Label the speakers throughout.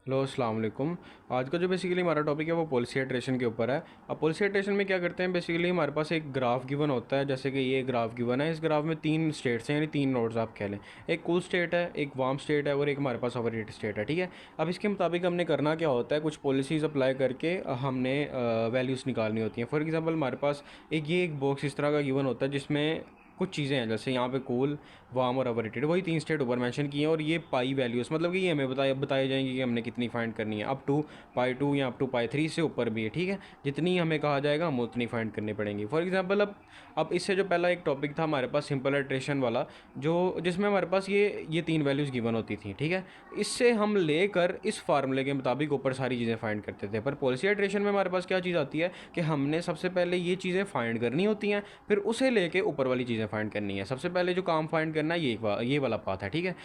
Speaker 1: Hello अस्सलाम वालेकुम। आज का जो बेसिकली हमारा टॉपिक है वो पॉलिसी इटरेशन के ऊपर है। अब पॉलिसी इटरेशन में क्या करते हैं, बेसिकली हमारे पास एक ग्राफ गिवन होता है। जैसे कि ये ग्राफ गिवन है, इस ग्राफ में तीन स्टेट्स हैं, यानी तीन नोड्स आप कह लें। एक कूल स्टेट है, एक वार्म स्टेट है और एक हमारे पास ओवरहीट स्टेट है। ठीक है, अब इसके मुताबिक हमने करना क्या होता है, कुछ पॉलिसीज़ अप्लाई करके हमने वैल्यूज़ निकालनी होती हैं। फॉर एग्जाम्पल हमारे पास एक बॉक्स इस तरह का गिवन होता है जिसमें कुछ चीज़ें हैं, जैसे यहाँ पे कूल, वार्म और ओवरहीटेड, वही तीन स्टेट ऊपर मेंशन किए हैं। और ये पाई वैल्यूज़ मतलब कि ये हमें बताई जाएंगी कि हमने कितनी फाइंड करनी है, अप टू पाई 2 या अप टू पाई 3 से ऊपर भी है। ठीक है, जितनी हमें कहा जाएगा हम उतनी फाइंड करनी पड़ेंगी। फॉर एग्जांपल अब इससे जो पहला एक टॉपिक था हमारे पास सिंपल इटरेशन वाला, जो जिसमें हमारे पास ये तीन वैल्यूज़ गिवन होती थी। ठीक है, इससे हम लेकर इस फार्मूले के मुताबिक ऊपर सारी चीज़ें फाइंड करते थे। पर पॉलिसी इटरेशन में हमारे पास क्या चीज़ आती है कि हमने सबसे पहले ये चीज़ें फाइंड करनी होती हैं, फिर उसे लेके ऊपर वाली चीज़ें फाइंड करनी है। सबसे पहले जो काम फाइंड करना है ये वाला पाथ है। ठीक है,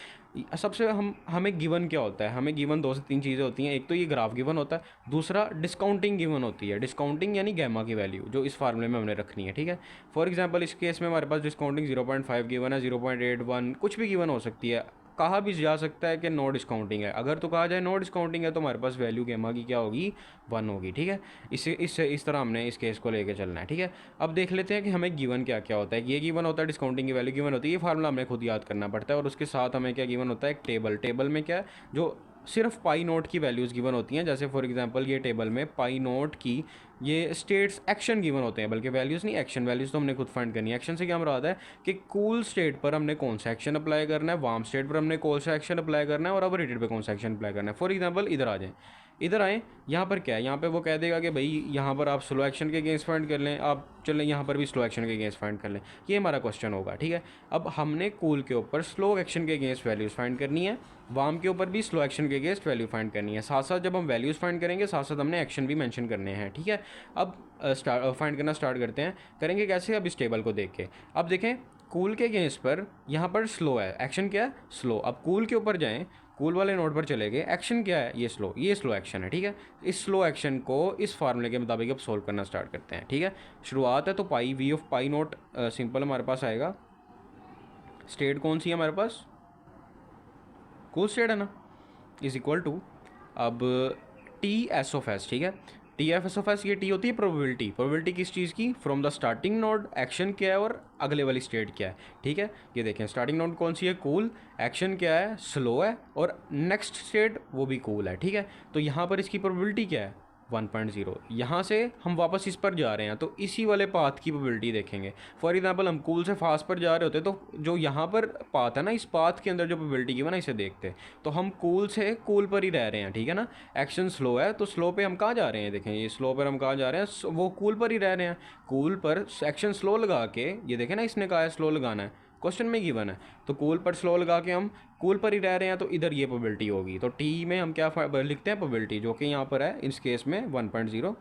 Speaker 1: सबसे हमें गिवन क्या होता है, हमें गिवन दो से तीन चीज़ें होती हैं। एक तो ये ग्राफ गिवन होता है, दूसरा डिस्काउंटिंग गिवन होती है। डिस्काउंटिंग यानी गैमा की वैल्यू जो इस फार्मूले में हमने रखनी है। ठीक है, फॉर एग्जांपल इस केस में हमारे पास डिस्काउंटिंग 0.5 गिवन है, 0.81 कुछ भी गिवन हो सकती है। कहा भी जा सकता है कि नो डिस्काउंटिंग है। अगर तो कहा जाए नो डिस्काउंटिंग है तो हमारे पास वैल्यू गैमा की क्या होगी, 1 होगी। ठीक है, इस तरह हमने इस केस को लेके चलना है। ठीक है, अब देख लेते हैं कि हमें गिवन क्या क्या होता है। ये गिवन होता है, डिस्काउंटिंग की वैल्यू गिवन होती है, ये फार्मूला हमें खुद याद करना पड़ता है। और उसके साथ हमें क्या गिवन होता है, एक टेबल में क्या है, जो सिर्फ पाई नोट की वैल्यूज़ गिवन होती हैं। जैसे फॉर एग्जांपल ये टेबल में पाई नोट की ये स्टेट्स एक्शन गिवन होते हैं, बल्कि वैल्यूज़ नहीं, एक्शन। वैल्यूज़ तो हमने खुद फाइंड करनी है। एक्शन से क्या मुराद है कि कूल स्टेट पर हमने कौन सा एक्शन अप्लाई करना है, वार्म स्टेट पर हमने कौन सा एक्शन अप्लाई करना है और ओवरहीटेड पे कौन सा एक्शन अप्लाई करना है। फॉर एग्जांपल इधर आ जाएं, इधर आएँ, यहाँ पर क्या है, यहाँ पे वो कह देगा कि भाई यहाँ पर आप स्लो एक्शन के अगेंस्ट फाइंड कर लें, आप चलें यहाँ पर भी स्लो एक्शन के अगेंस्ट फाइंड कर लें। ये हमारा क्वेश्चन होगा। ठीक है, अब हमने कूल के ऊपर स्लो एक्शन के अगेंस्ट वैल्यूज़ फाइंड करनी है, वार्म के ऊपर भी स्लो एक्शन के अगेंस्ट वैल्यू फाइंड करनी है। साथ साथ जब हम वैल्यूज़ फाइंड करेंगे साथ साथ हमने एक्शन भी मेंशन करने हैं। ठीक है, अब फाइंड करना स्टार्ट करते हैं। करेंगे कैसे, अब इस टेबल को देख के अब देखें कूल के अगेंस्ट पर यहाँ पर स्लो है, एक्शन क्या है, स्लो। अब कूल के ऊपर जाएं, कूल वाले नोड पर चले गए, एक्शन क्या है, ये स्लो एक्शन है। ठीक है, इस स्लो एक्शन को इस फार्मूले के मुताबिक अब सोल्व करना स्टार्ट करते हैं। ठीक है, शुरुआत है तो pi V of pi naught simple हमारे पास आएगा। स्टेट कौन सी है हमारे पास, कूल स्टेट है ना, इज इक्वल टू अब टी एस ऑफ एस। ठीक है, T F S of S, ये टी होती है प्रोबेबिलिटी। प्रोबेबिलिटी किस चीज़ की, from the starting node action क्या है और अगले वाली स्टेट क्या है। ठीक है, ये देखें स्टार्टिंग नोड कौन सी है, कूल, एक्शन क्या है, स्लो है, और नेक्स्ट स्टेट वो भी कूल है। ठीक है, तो यहाँ पर इसकी प्रोबेबिलिटी क्या है, 1.0। यहाँ से हम वापस इस पर जा रहे हैं तो इसी वाले पाथ की प्रोबेबिलिटी देखेंगे। फॉर एग्जांपल हम कूल से फास्ट पर जा रहे होते तो जो यहाँ पर पाथ है ना, इस पाथ के अंदर जो प्रोबेबिलिटी की ना, इसे देखते तो हम कूल से कूल पर ही रह रहे हैं। ठीक है ना, एक्शन स्लो है तो स्लो पे हम कहाँ जा रहे हैं, देखें ये स्लो पर हम कहाँ जा रहे हैं, वो कूल पर ही रह रहे हैं। कूल पर एक्शन स्लो लगा के, ये देखें ना इसने कहा है स्लो लगाना है, क्वेश्चन में गिवन है, तो कूल पर स्लो लगा के हम कूल पर ही रह रहे हैं, तो इधर ये प्रोबेबिलिटी होगी। तो टी में हम क्या लिखते हैं, प्रोबेबिलिटी, जो कि यहाँ पर है इस केस में 1.0।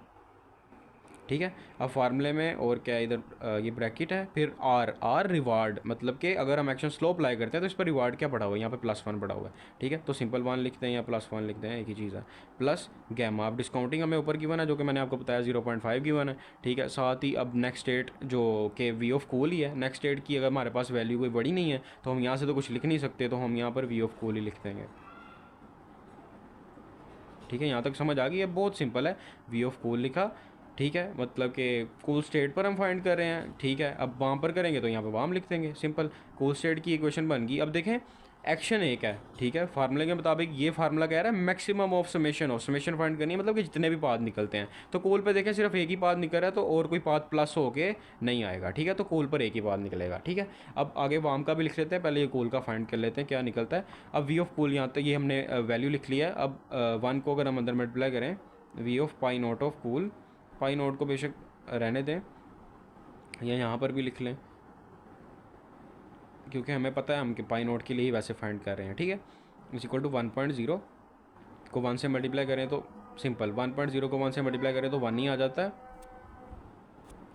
Speaker 1: ठीक है, अब फार्मूले में और क्या इधर ये ब्रैकेट है, फिर आर रिवार्ड, मतलब कि अगर हम एक्शन स्लो अप्लाई करते हैं तो इस पर रिवार्ड क्या पड़ा हुआ है, यहाँ पे +1 पड़ा हुआ है। ठीक है, तो सिंपल 1 लिखते हैं या +1 लिखते हैं, एक ही चीज़ है, प्लस गैमा। अब डिस्काउंटिंग हमें ऊपर गिवन है जो कि मैंने आपको बताया 0.5 गिवन है। ठीक है, साथ ही अब नेक्स्ट स्टेट जो कि वी ऑफ कूल ही है, नेक्स्ट स्टेट की अगर हमारे पास वैल्यू कोई बड़ी नहीं है तो हम यहाँ से तो कुछ लिख नहीं सकते, तो हम यहाँ पर वी ऑफ कूल ही लिख देंगे। ठीक है, यहाँ तक समझ आ गई है, बहुत सिंपल है, वी ऑफ कूल लिखा। ठीक है, मतलब कि कूल स्टेट पर हम फाइंड कर रहे हैं। ठीक है, अब वाम पर करेंगे तो यहाँ पे वाम लिख देंगे, सिंपल कूल स्टेट की इक्वेशन बन गई। अब देखें एक्शन एक है। ठीक है, फार्मूले के मुताबिक ये फार्मूला कह रहा है मैक्सिमम ऑफ समेशन फाइंड करनी है, मतलब कि जितने भी पाथ निकलते हैं। तो कूल पे देखें सिर्फ एक ही पाथ निकल रहा है, तो और कोई पाथ प्लस होके नहीं आएगा। ठीक है, तो कूल पर एक ही पाथ निकलेगा। ठीक है, अब आगे वाम का भी लिख लेते हैं, पहले ये कूल का फाइंड कर लेते हैं क्या निकलता है। अब वी ऑफ कूल यहाँ तक ये हमने वैल्यू लिख लिया है। अब 1 को अगर हम अंदर मल्टीप्लाई करें, V of pi naught of cool, pi naught को बेशक रहने दें या यहाँ पर भी लिख लें, क्योंकि हमें पता है हम कि पाई नोट के लिए ही वैसे फाइंड कर रहे हैं। ठीक है, इज इक्वल टू 1.0 को 1 से मल्टीप्लाई करें तो सिंपल 1.0 को 1 से मल्टीप्लाई करें तो 1 ही आ जाता है।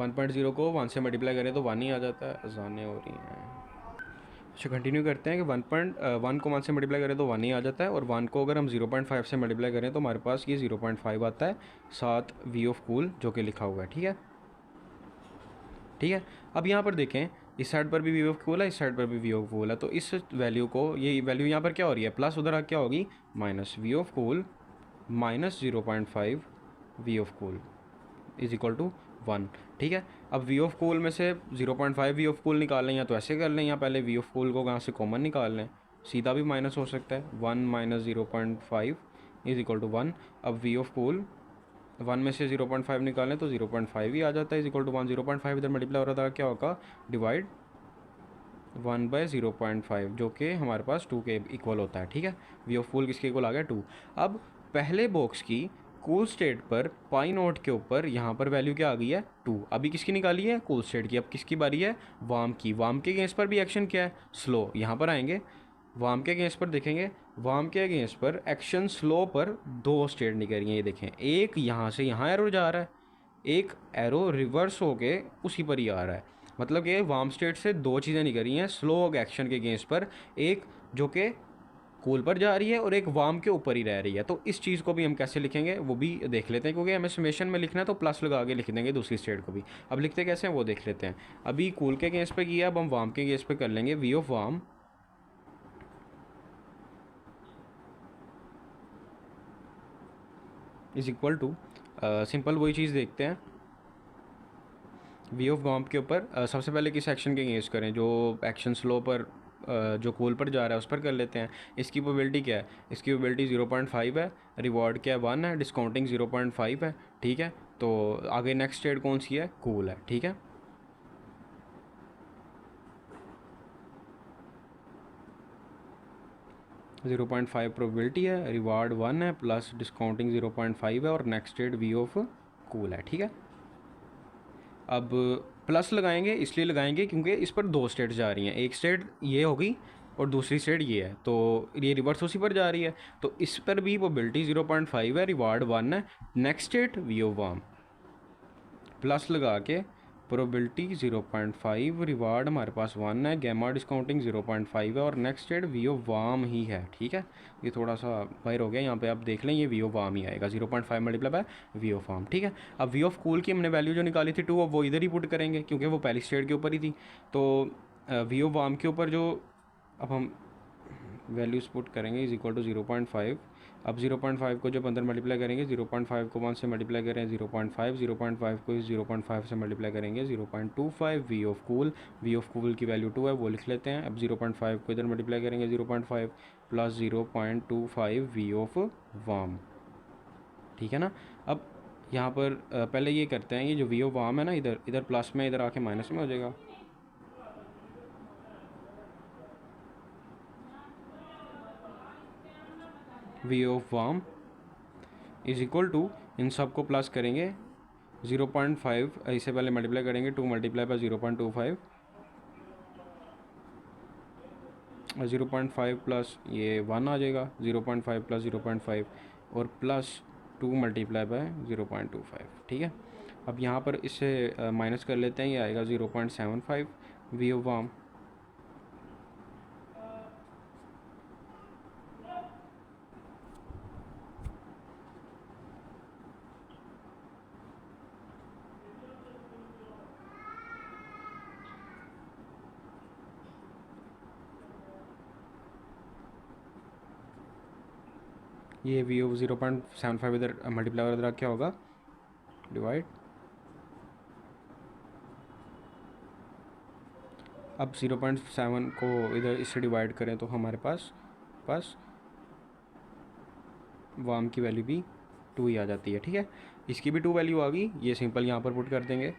Speaker 1: 1.0 को 1 से मल्टीप्लाई करें तो 1 ही आ जाता है। अजानें हो रही हैं। अच्छा, कंटिन्यू करते हैं कि 1 को 1 से मल्टीप्लाई करें तो 1 ही आ जाता है, और 1 को अगर हम 0.5 से मल्टीप्लाई करें तो हमारे पास ये 0.5 आता है, साथ वी ऑफ कूल जो कि लिखा हुआ है। ठीक है, ठीक है, अब यहाँ पर देखें इस साइड पर भी वी ऑफ कूल है, इस साइड पर भी वी ऑफ कूल है, तो इस वैल्यू को, ये वैल्यू यहाँ पर क्या हो रही है प्लस, उधर क्या होगी minus. V of cool minus 0.5 V of cool is equal to 1। ठीक है, अब वी ऑफ कूल में से 0.5 वी ऑफ कूल निकाल लें, या तो ऐसे कर लें, या पहले वी ऑफ कूल को कहाँ से कॉमन निकाल लें, सीधा भी माइनस हो सकता है। 1 माइनस 0.5 इज इक्वल टू 1। अब वी ऑफ कूल 1 में से 0.5 निकालें तो 0.5 ही आ जाता है, इज इक्वल टू 1। 0.5 इधर मल्टीप्लाई हो रहा था, क्या होगा, डिवाइड 1/0.5, जो कि हमारे पास 2 के इक्वल होता है। ठीक है, वी ऑफ कूल किसके इक्वल आ गया, 2। अब पहले बॉक्स की कूल स्टेट पर पाई नोट के ऊपर यहाँ पर वैल्यू क्या आ गई है, 2। अभी किसकी निकाली है, कूल स्टेट की। अब किसकी बारी है, वार्म की। वार्म के अगेंस्ट पर भी एक्शन क्या है, स्लो। यहाँ पर आएंगे, वार्म के अगेंस्ट पर देखेंगे, वार्म के अगेंस्ट पर एक्शन स्लो पर 2 स्टेट निकल रही हैं। ये देखें, एक यहाँ से यहाँ एरो जा रहा है, एक एरो रिवर्स होके उसी पर ही आ रहा है। मतलब कि वार्म स्टेट से 2 चीज़ें निकल रही हैं स्लो एक्शन के अगेंस्ट पर, एक जो कि कूल पर जा रही है और एक वार्म के ऊपर ही रह रही है। तो इस चीज़ को भी हम कैसे लिखेंगे वो भी देख लेते हैं, क्योंकि हमें समेशन में लिखना है तो प्लस लगा के लिख देंगे दूसरी स्टेट को भी। अब लिखते कैसे हैं वो देख लेते हैं। अभी कूल के अगेंस्ट पे किया, अब हम वार्म के अगेंस्ट पे कर लेंगे V of warm is equal to, simple वही चीज़ देखते हैं। वी ऑफ वार्म के ऊपर सबसे पहले किस एक्शन के अगेंस्ट करें, जो एक्शन स्लो पर जो कूल पर जा रहा है उस पर कर लेते हैं। इसकी प्रोबेबिलिटी क्या है, इसकी प्रोबेबिलिटी 0.5 है, रिवॉर्ड क्या है 1 है, डिस्काउंटिंग 0.5 है। ठीक है, तो आगे नेक्स्ट स्टेट कौन सी है, कूल है। ठीक है, 0.5 प्रोबेबिलिटी है, रिवार्ड 1 है, प्लस डिस्काउंटिंग 0.5 है, और next state V of cool है। ठीक है, अब प्लस लगाएंगे, इसलिए लगाएंगे क्योंकि इस पर 2 स्टेट जा रही हैं, एक स्टेट ये होगी और दूसरी स्टेट ये है, तो ये रिवर्स उसी पर जा रही है, तो इस पर भी प्रोबेबिलिटी 0.5 है, रिवार्ड 1 है, next state V of warm, plus लगा के प्रोबेबिलिटी 0.5, रिवार्ड हमारे पास 1 है, गैमा डिस्काउंटिंग 0.5 है, और next state V of warm ही है। ठीक है, ये थोड़ा सा बाहर हो गया, यहाँ पे आप देख लें, ये वी ऑफ वार्म ही आएगा, 0.5 multiply by V of warm. ठीक है, अब वी ऑफ कूल की हमने वैल्यू जो निकाली थी 2, अब वो इधर ही पुट करेंगे क्योंकि वो पहली स्टेट के ऊपर ही थी। तो वी ऑफ वार्म के ऊपर जो अब हम वैल्यूज पुट करेंगे इज इक्वल टू 0.5। अब 0.5 को जब अंदर मल्टीप्लाई करेंगे, 0.5 को 1 से मल्टीप्लाई करें 0.5, 0.5 को इस 0.5 से मल्टीप्लाई करेंगे 0.25 V of cool. V of cool की वैल्यू 2 है, वो लिख लेते हैं। अब 0.5 को इधर मल्टीप्लाई करेंगे 0.5 प्लस 0.25 वी ऑफ वार्म। ठीक है ना, अब यहाँ पर पहले ये करते हैं, ये जो वी ऑफ वार्म है ना, इधर इधर प्लस में, इधर आके माइनस में हो जाएगा। V of warm is equal to, इन सब को प्लस करेंगे 0.5, इससे पहले मल्टीप्लाई करेंगे 2 मल्टीप्लाई बाय 0.25, 0.5 प्लस ये 1 आ जाएगा, 0.5 प्लस 0.5 और प्लस 2 मल्टीप्लाई बाय 0.25। ठीक है, अब यहाँ पर इससे माइनस कर लेते हैं, ये आएगा 0.75 वी ऑफ वार्म। ये वी ऑफ 0.75 इधर मल्टीप्लाई इधर क्या होगा, डिवाइड। अब 0.7 को इधर इससे डिवाइड करें तो हमारे पास वार्म की वैल्यू भी 2 ही आ जाती है। ठीक है, इसकी भी 2 वैल्यू आ गई, ये सिंपल यहाँ पर पुट कर देंगे।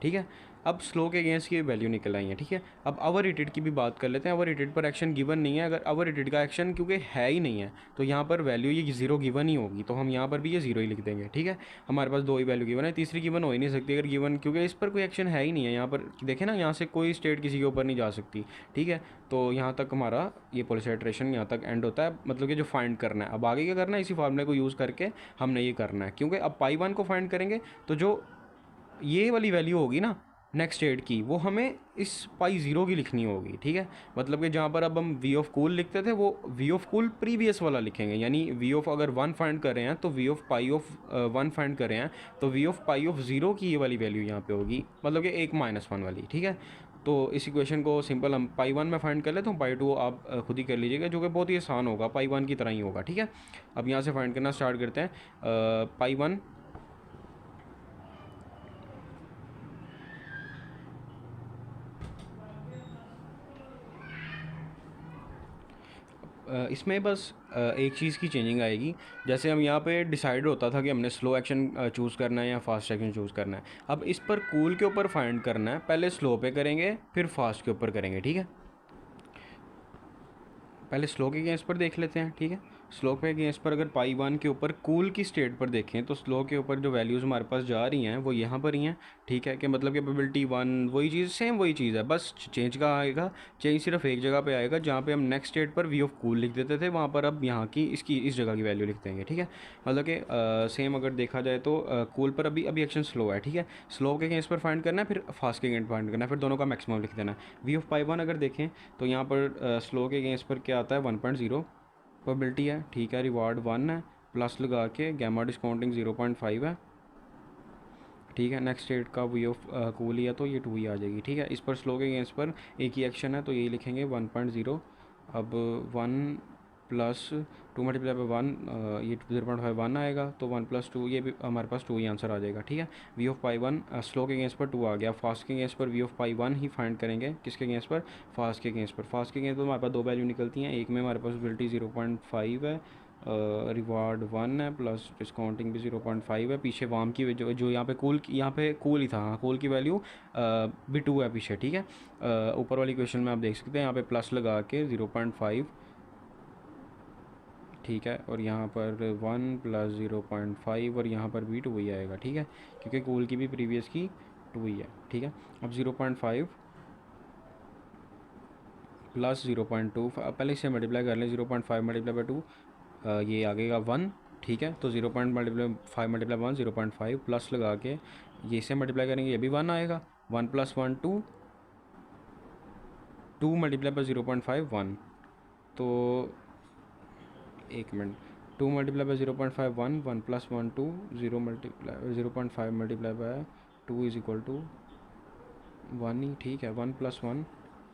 Speaker 1: ठीक है, अब स्लो के अगेंस्ट की वैल्यू निकल आई है। ठीक है, अब अवर रेटेड की भी बात कर लेते हैं। अवर रेटेड पर एक्शन गिवन नहीं है, अगर अवर रेटेड का एक्शन क्योंकि है ही नहीं है तो यहाँ पर वैल्यू ये 0 गिवन ही होगी, तो हम यहाँ पर भी ये 0 ही लिख देंगे। ठीक है, हमारे पास 2 ही वैल्यू गिवन है, तीसरी गिवन हो ही नहीं सकती अगर गिवन, क्योंकि इस पर कोई एक्शन है ही नहीं है। यहाँ पर देखें ना, यहाँ से कोई स्टेट किसी के ऊपर नहीं जा सकती। ठीक है, तो यहाँ तक हमारा ये पॉलिसी इटरेशन यहाँ तक एंड होता है, मतलब कि जो फाइंड करना है। अब आगे क्या करना है, इसी फार्मूले को यूज़ करके हमने ये करना है, क्योंकि अब पाई 1 को फाइंड करेंगे तो जो ये वाली वैल्यू होगी ना नेक्स्ट स्टेट की, वो हमें इस पाई 0 की लिखनी होगी। ठीक है, मतलब कि जहाँ पर अब हम वी ऑफ कूल लिखते थे वो वी ऑफ कूल प्रीवियस वाला लिखेंगे, यानी वी ऑफ अगर 1 फाइंड कर रहे हैं तो V of pi of 1 find कर रहे हैं तो वी ऑफ पाई ऑफ 0 की ये वाली वैल्यू यहाँ पे होगी, मतलब कि 1 - 1 वाली। ठीक है, तो इस इक्वेशन को सिंपल हम पाई वन में फाइंड कर ले, तो पाई टू आप खुद ही कर लीजिएगा, जो कि बहुत ही आसान होगा, पाई वन की तरह ही होगा। ठीक है, अब यहाँ से फाइंड करना स्टार्ट करते हैं। पाई वन इसमें बस एक चीज़ की चेंजिंग आएगी। जैसे हम यहाँ पे डिसाइड होता था कि हमने स्लो एक्शन चूज़ करना है या फास्ट एक्शन चूज़ करना है, अब इस पर कूल के ऊपर फाइंड करना है। पहले स्लो पे करेंगे, फिर फास्ट के ऊपर करेंगे। ठीक है, पहले स्लो के केस पर देख लेते हैं। ठीक है, स्लो के केस पर अगर पाई वन के ऊपर कूल की स्टेट पर देखें तो स्लो के ऊपर जो वैल्यूज़ हमारे पास जा रही हैं वो यहाँ पर ही हैं। ठीक है, कि मतलब कि प्रोबेबिलिटी वन वही चीज़, सेम वही चीज़ है, बस चेंज का आएगा। चेंज सिर्फ एक जगह पे आएगा, जहाँ पे हम नेक्स्ट स्टेट पर वी ऑफ कूल लिख देते थे, वहाँ पर अब यहाँ की इसकी इस जगह की वैल्यू लिख देंगे। ठीक है, मतलब कि सेम अगर देखा जाए तो कूल पर अभी अभी एक्शन स्लो है। ठीक है, स्लो के केस पर फाइंड करना है, फिर फास्ट के केस फाइंड करना है, फिर दोनों का मैक्सिमम लिख देना है। वी ऑफ पाई वन अगर देखें तो यहाँ पर स्लो के केस पर क्या आता है, 1.0 प्रोबेबिलिटी है। ठीक है, रिवार्ड वन है, प्लस लगा के गैमा डिस्काउंटिंग 0.5 है। ठीक है, नेक्स्ट स्टेट का वी ऑफ कूल ही है तो ये 2 ही आ जाएगी। ठीक है, इस पर स्लो के अगेंस्ट पर एक ही एक्शन है तो यही लिखेंगे 1.0। अब 1 प्लस 2 मल्टीप्लाई बाई 1, ये 0.5 1 आएगा, तो 1 प्लस 2, ये भी हमारे पास 2 ही आंसर आ जाएगा। ठीक है, V of pi one slow के अगेंस्ट पर 2 आ गया। फास्ट के अगेंस्ट पर वी ऑफ पाई वन ही फाइंड करेंगे, किसके अगेंस्ट पर, फास्ट के अगेंस्ट पर। फास्ट के अगेंस्ट पर हमारे पास दो वैल्यू निकलती हैं, एक में हमारे पास बिल्टी 0.5 है, रिवार्ड वन है, प्लस डिस्काउंटिंग भी 0.5 है। पीछे वाम की जो यहाँ पे कूल, यहाँ पे कूल ही था, हाँ कूल की वैल्यू भी 2 है पीछे। ठीक है, ऊपर वाली क्वेश्चन में आप देख सकते हैं यहाँ पे प्लस लगा के 0.5। ठीक है, और यहाँ पर 1 प्लस 0.5 और यहाँ पर भी 2 ही आएगा। ठीक है, क्योंकि कूल की भी प्रीवियस की 2 ही है। ठीक है, अब 0.5 प्लस 0.2, पहले इसे मल्टीप्लाई कर लें, 0.5 मल्टीप्लाई बाई 2, ये आ गएगा 1। ठीक है, तो 0.5 0.5 प्लस लगा के ये से मल्टीप्लाई करेंगे, ये भी 1 आएगा। 1 प्लस 1 2, 2 मल्टीप्लाई बाई 0.5 1, तो एक minute, 2 multiply by 0.5 1, 1 plus 1 2, 0.5 multiply by 2 is equal to 1 ही। ठीक है, 1 प्लस 1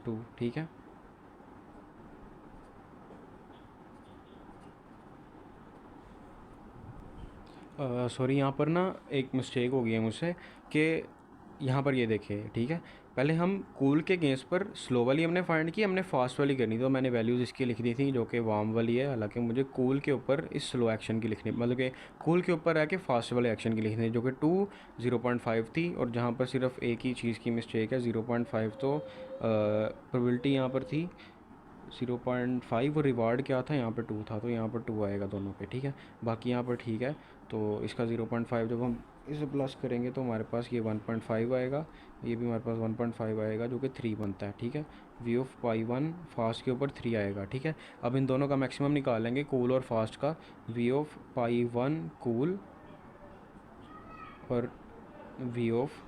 Speaker 1: 2। ठीक है, सॉरी यहाँ पर ना एक मिस्टेक हो गई है मुझसे कि यहाँ पर ये देखें। ठीक है, पहले हम कूल के केस पर स्लो वाली हमने फाइंड की, हमने फास्ट वाली करनी, तो मैंने वैल्यूज़ इसकी लिख दी थी जो कि वार्म वाली है। हालांकि मुझे कूल के ऊपर इस स्लो एक्शन की लिखनी, मतलब कि कूल के ऊपर है कि फास्ट वाले एक्शन की लिखनी, जो कि 2 0.5 थी, और जहाँ पर सिर्फ एक ही चीज़ की मिस्टेक है, 0.5 तो प्रोबेबिलिटी यहाँ पर थी 0.5 और रिवार्ड क्या था यहाँ पर 2 था, तो यहाँ पर 2 आएगा दोनों पे। ठीक है, बाकी यहाँ पर ठीक है, तो इसका 0.5 जब हम इसे प्लस करेंगे तो हमारे पास ये 1.5 आएगा, ये भी हमारे पास 1.5 आएगा, जो कि 3 बनता है। ठीक है, V of pi one fast के ऊपर 3 आएगा। ठीक है, अब इन दोनों का मैक्सिमम निकालेंगे, कूल और फास्ट का। V of pi one cool और V of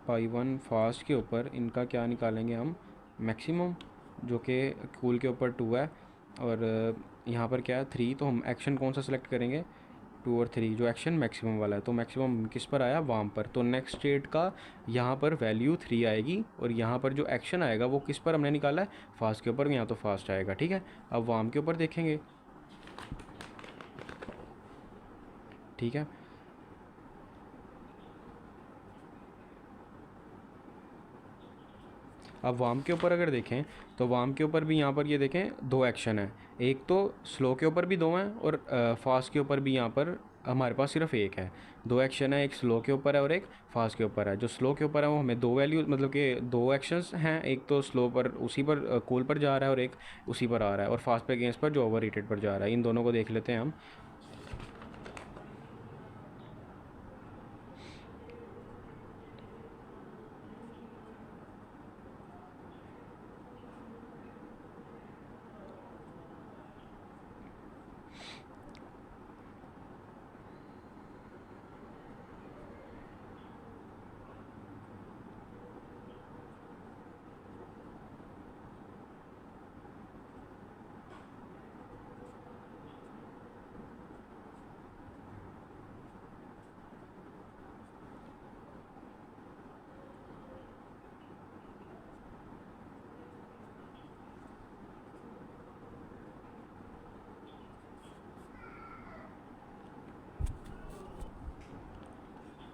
Speaker 1: pi one fast के ऊपर इनका क्या निकालेंगे हम, मैक्सिमम, जो कि कूल के ऊपर 2 है और यहाँ पर क्या है 3, तो हम एक्शन कौन सा सेलेक्ट करेंगे, 2 और 3, जो एक्शन मैक्सिमम वाला है, तो मैक्सिमम किस पर आया, वाम पर, तो नेक्स्ट स्टेट का यहाँ पर वैल्यू 3 आएगी, और यहाँ पर जो एक्शन आएगा वो किस पर हमने निकाला है, फास्ट के ऊपर, यहाँ तो फास्ट आएगा। ठीक है, अब वाम के ऊपर देखेंगे। ठीक है, अब वाम के ऊपर अगर देखें तो वाम के ऊपर भी यहाँ पर ये देखें 2 एक्शन है, एक तो स्लो के ऊपर भी 2 हैं और फास्ट के ऊपर भी यहाँ पर हमारे पास सिर्फ एक है। 2 एक्शन है, एक स्लो के ऊपर है और एक फास्ट के ऊपर है। जो स्लो के ऊपर है वो हमें 2 वैल्यू, मतलब कि 2 एक्शंस हैं, एक तो स्लो पर उसी पर कूल पर जा रहा है और एक उसी पर आ रहा है, और फास्ट पे अगेंस्ट पर जो ओवर रेटेड पर जा रहा है। इन दोनों को देख लेते हैं हम।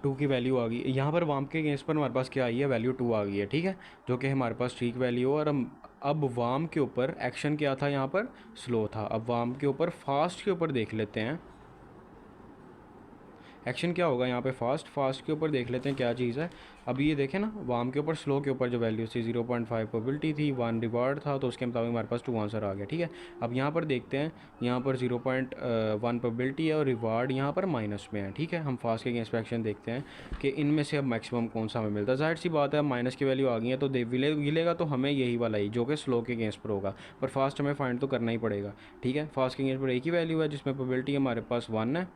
Speaker 1: टू की वैल्यू आ गई यहाँ पर, वाम के अगेंस्ट पर हमारे पास क्या आई है, वैल्यू 2 आ गई है, ठीक है, जो कि हमारे पास ठीक वैल्यू हो। और हम अब वाम के ऊपर एक्शन क्या था, यहाँ पर स्लो था। अब वाम के ऊपर फास्ट के ऊपर देख लेते हैं एक्शन क्या होगा यहाँ पे, फास्ट के ऊपर देख लेते हैं क्या चीज़ है। अभी ये देखें ना, वाम के ऊपर स्लो के ऊपर जो वैल्यू थी 0.5 प्रोबेबिलिटी थी, 1 रिवार्ड था, तो उसके मुताबिक हमारे पास 2 आंसर आ गया, ठीक है। अब यहाँ पर देखते हैं, यहाँ पर 0.1 प्रोबेबिलिटी है और रिवार्ड यहाँ पर माइनस में है, ठीक है। हम फास्ट के अगेंस्ट एक्शन देखते हैं कि इनमें से अब मैक्सिमम कौन सा हमें मिलता है। जाहिर सी बात है, माइनस की वैल्यू आ गई है तो मिलेगा तो हमें यही वाला ही, जो कि स्लो के अगेंस्ट पर होगा, पर फास्ट हमें फाइंड तो करना ही पड़ेगा, ठीक है। फास्ट के अगेंस्ट पर एक ही वैल्यू है जिसमें प्रोबेबिलिटी हमारे पास 1 है,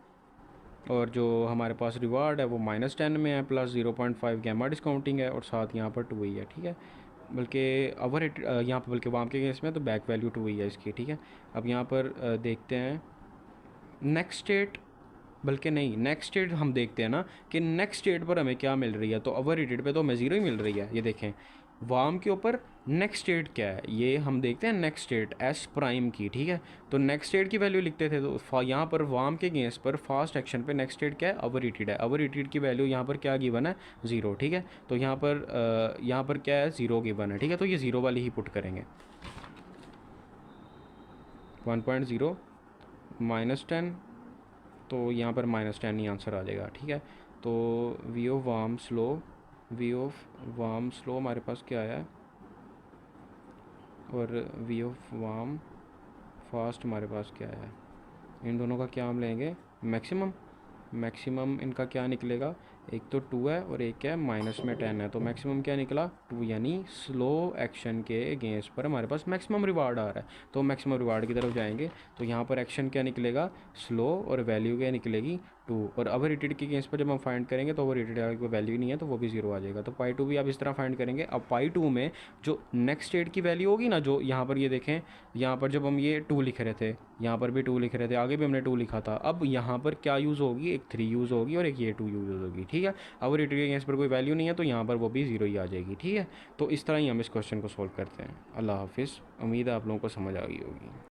Speaker 1: और जो हमारे पास रिवार्ड है वो -10 में है, प्लस 0.5 गैमा डिस्काउंटिंग है, और साथ यहाँ पर 2 ही है, ठीक है। बल्कि ओवर यहाँ पर बल्कि वाम के केस में तो बैक वैल्यू 2 ही है इसकी, ठीक है। अब यहाँ पर देखते हैं नेक्स्ट स्टेट, बल्कि नहीं, नेक्स्ट स्टेट हम देखते हैं ना कि नेक्स्ट स्टेट पर हमें क्या मिल रही है, तो ओवर हीटेड पे तो हमें 0 ही मिल रही है। ये देखें, वाम के ऊपर नेक्स्ट स्टेट क्या है, ये हम देखते हैं नेक्स्ट स्टेट एस प्राइम की, ठीक है। तो नेक्स्ट स्टेट की वैल्यू लिखते थे, तो यहाँ पर वाम के अगेंस्ट पर फास्ट एक्शन पे नेक्स्ट स्टेट क्या है, ओवर हीटेड है। ओवर हीटेड की वैल्यू यहाँ पर क्या गिवन है, 0, ठीक है। तो यहाँ पर क्या है, 0 गिवन है, ठीक है। तो ये 0 वाली ही पुट करेंगे, 1.0 -10, तो यहाँ पर -10 ही आंसर आ जाएगा, ठीक है। तो वी ऑफ वाम स्लो हमारे पास क्या आया है, और वी ऑफ वाम फास्ट हमारे पास क्या है। इन दोनों का क्या हम लेंगे, मैक्सिमम इनका क्या निकलेगा, एक तो 2 है और एक क्या है -10 है, तो मैक्सिमम क्या निकला 2, यानी स्लो एक्शन के अगेंस्ट पर हमारे पास मैक्सिमम रिवार्ड आ रहा है, तो मैक्सिमम रिवार्ड की तरफ जाएंगे। तो यहाँ पर एक्शन क्या निकलेगा, स्लो, और वैल्यू क्या निकलेगी 2, और ओवर हीटेड के अगेंस्ट पर जब हम फाइंड करेंगे तो ओवर हीटेड कोई वैल्यू नहीं है, तो वो भी 0 आ जाएगा। तो पाई 2 भी आप इस तरह फाइंड करेंगे। अब पाई 2 में जो नेक्स्ट स्टेट की वैल्यू होगी ना, जो यहाँ पर ये देखें, यहाँ पर जब हम ये 2 लिख रहे थे, यहाँ पर भी 2 लिख रहे थे, आगे भी हमने 2 लिखा था, अब यहाँ पर क्या यूज़ होगी, एक 3 यूज़ होगी और एक ये 2 यूज़ होगी, ठीक है। ओवर हीटेड के अगेंस्ट पर कोई वैल्यू नहीं है, तो यहाँ पर वो भी 0 ही आ जाएगी, ठीक है। तो इस तरह ही हम इस क्वेश्चन को सोल्व करते हैं। अल्लाह हाफिज़, उम्मीद है आप लोगों को समझ आ गई होगी।